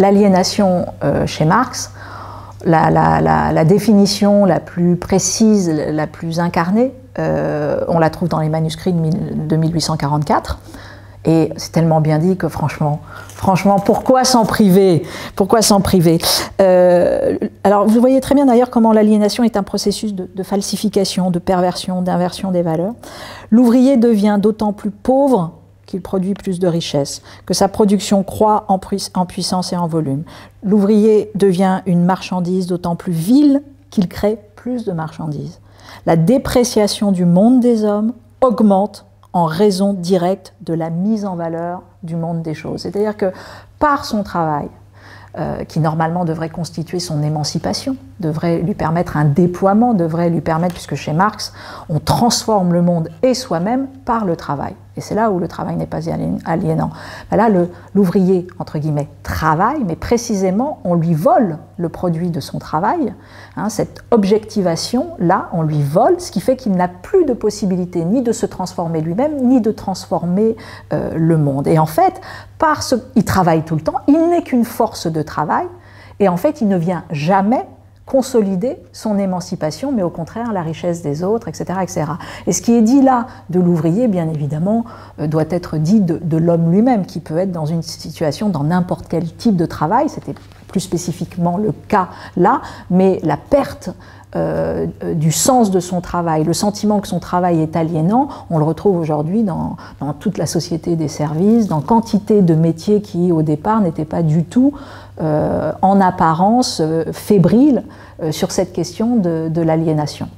l'aliénation chez Marx, la définition la plus précise, la plus incarnée, on la trouve dans les manuscrits de 1844. Et c'est tellement bien dit que franchement, pourquoi s'en priver? Pourquoi s'en priver? Alors vous voyez très bien d'ailleurs comment l'aliénation est un processus de falsification, de perversion, d'inversion des valeurs. L'ouvrier devient d'autant plus pauvre qu'il produit plus de richesses, que sa production croît en puissance et en volume. L'ouvrier devient une marchandise d'autant plus vile qu'il crée plus de marchandises. La dépréciation du monde des hommes augmente en raison directe de la mise en valeur du monde des choses. C'est-à-dire que par son travail, qui normalement devrait constituer son émancipation, devrait lui permettre un déploiement, devrait lui permettre, puisque chez Marx, on transforme le monde et soi-même par le travail. Et c'est là où le travail n'est pas aliénant. Là, l'ouvrier, entre guillemets, travaille, mais précisément, on lui vole le produit de son travail. Cette objectivation, là, on lui vole, ce qui fait qu'il n'a plus de possibilité ni de se transformer lui-même, ni de transformer le monde. Et en fait, il travaille tout le temps, il n'est qu'une force de travail, et en fait, il ne vient jamais consolider son émancipation, mais au contraire la richesse des autres, etc., etc. Et ce qui est dit là de l'ouvrier, bien évidemment, doit être dit de l'homme lui-même, qui peut être dans une situation, dans n'importe quel type de travail, c'était plus spécifiquement le cas là, mais la perte du sens de son travail, le sentiment que son travail est aliénant, on le retrouve aujourd'hui dans toute la société des services, dans quantité de métiers qui au départ n'étaient pas du tout en apparence fébriles sur cette question de l'aliénation.